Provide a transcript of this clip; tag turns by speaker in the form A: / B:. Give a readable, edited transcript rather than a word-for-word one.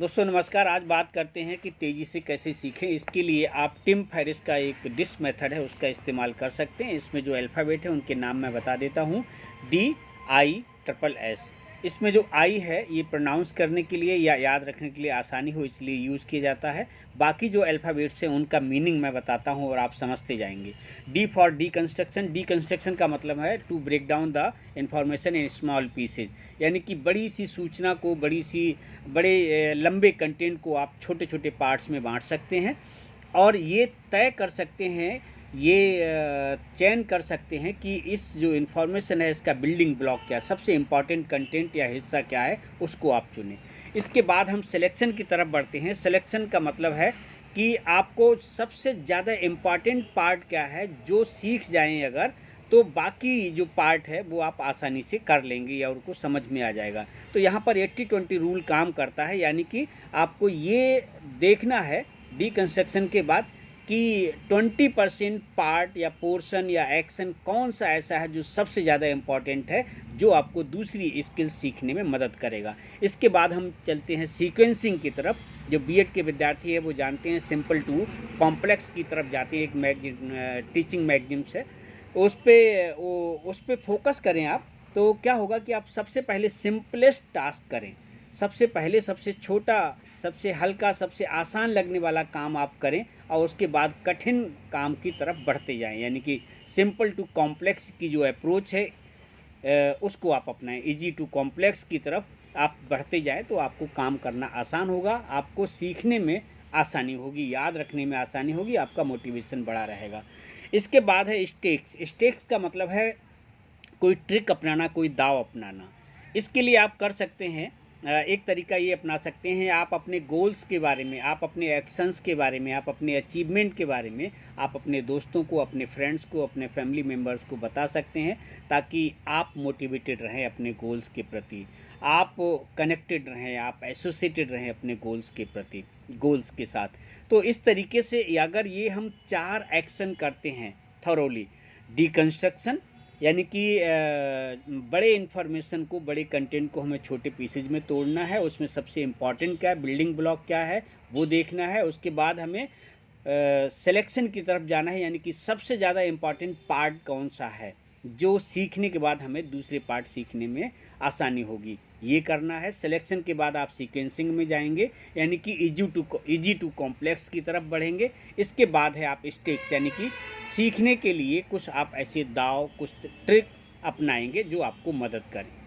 A: दोस्तों नमस्कार। आज बात करते हैं कि तेज़ी से कैसे सीखें। इसके लिए आप टिम फेरिस का एक डिस्क मेथड है उसका इस्तेमाल कर सकते हैं। इसमें जो अल्फ़ाबेट है उनके नाम मैं बता देता हूँ। DISSS। इसमें जो आई है ये प्रोनाउंस करने के लिए या याद रखने के लिए आसानी हो इसलिए यूज़ किया जाता है। बाकी जो अल्फ़ाबेट्स हैं उनका मीनिंग मैं बताता हूँ और आप समझते जाएंगे। D for deconstruction. डीकंस्ट्रक्शन का मतलब है to break down the information in small pieces, यानी कि बड़ी सी सूचना को बड़े लंबे कंटेंट को आप छोटे छोटे पार्ट्स में बांट सकते हैं और ये तय कर सकते हैं, ये चयन कर सकते हैं कि इस जो इन्फॉर्मेशन है इसका बिल्डिंग ब्लॉक क्या है, सबसे इम्पॉर्टेंट कंटेंट या हिस्सा क्या है उसको आप चुनें। इसके बाद हम सिलेक्शन की तरफ बढ़ते हैं। सिलेक्शन का मतलब है कि आपको सबसे ज़्यादा इम्पॉर्टेंट पार्ट क्या है, जो सीख जाएं अगर तो बाकी जो पार्ट है वो आप आसानी से कर लेंगे या उनको समझ में आ जाएगा। तो यहाँ पर 80-20 रूल काम करता है, यानी कि आपको ये देखना है डीकंस्ट्रक्शन के बाद कि 20% पार्ट या पोर्शन या एक्शन कौन सा ऐसा है जो सबसे ज़्यादा इम्पॉर्टेंट है, जो आपको दूसरी स्किल सीखने में मदद करेगा। इसके बाद हम चलते हैं सीक्वेंसिंग की तरफ। जो बीएड के विद्यार्थी है वो जानते हैं सिंपल टू कॉम्प्लेक्स की तरफ जाते हैं। एक टीचिंग मैगजीन्स है, उस पे फोकस करें आप। तो क्या होगा कि आप सबसे पहले सिंपलेस्ट टास्क करें, सबसे पहले सबसे छोटा, सबसे हल्का, सबसे आसान लगने वाला काम आप करें और उसके बाद कठिन काम की तरफ बढ़ते जाएं। यानी कि सिंपल टू कॉम्प्लेक्स की जो अप्रोच है उसको आप अपनाएं। इजी टू कॉम्प्लेक्स की तरफ आप बढ़ते जाएं तो आपको काम करना आसान होगा, आपको सीखने में आसानी होगी, याद रखने में आसानी होगी, आपका मोटिवेशन बढ़ा रहेगा। इसके बाद है स्टेक्स। स्टेक्स का मतलब है कोई ट्रिक अपनाना, कोई दाव अपनाना। इसके लिए आप कर सकते हैं, एक तरीका ये अपना सकते हैं, आप अपने गोल्स के बारे में, आप अपने एक्शंस के बारे में, आप अपने अचीवमेंट के बारे में आप अपने दोस्तों को, अपने फ्रेंड्स को, अपने फैमिली मेम्बर्स को बता सकते हैं, ताकि आप मोटिवेटेड रहें अपने गोल्स के प्रति, आप कनेक्टेड रहें, आप एसोसिएटेड रहें अपने गोल्स के प्रति, गोल्स के साथ। तो इस तरीके से अगर ये हम 4 एक्शन करते हैं थॉरोली, डीकंस्ट्रक्शन यानी कि बड़े इन्फॉर्मेशन को, बड़े कंटेंट को हमें छोटे पीसेज में तोड़ना है, उसमें सबसे इम्पॉर्टेंट क्या है, बिल्डिंग ब्लॉक क्या है वो देखना है। उसके बाद हमें सिलेक्शन की तरफ जाना है, यानी कि सबसे ज़्यादा इम्पॉर्टेंट पार्ट कौन सा है जो सीखने के बाद हमें दूसरे पार्ट सीखने में आसानी होगी, ये करना है। सिलेक्शन के बाद आप सीक्वेंसिंग में जाएंगे, यानी कि इजी टू कॉम्प्लेक्स की तरफ बढ़ेंगे। इसके बाद है आप स्टेक्स, यानी कि सीखने के लिए कुछ आप ऐसे दाव, कुछ ट्रिक अपनाएंगे जो आपको मदद करें।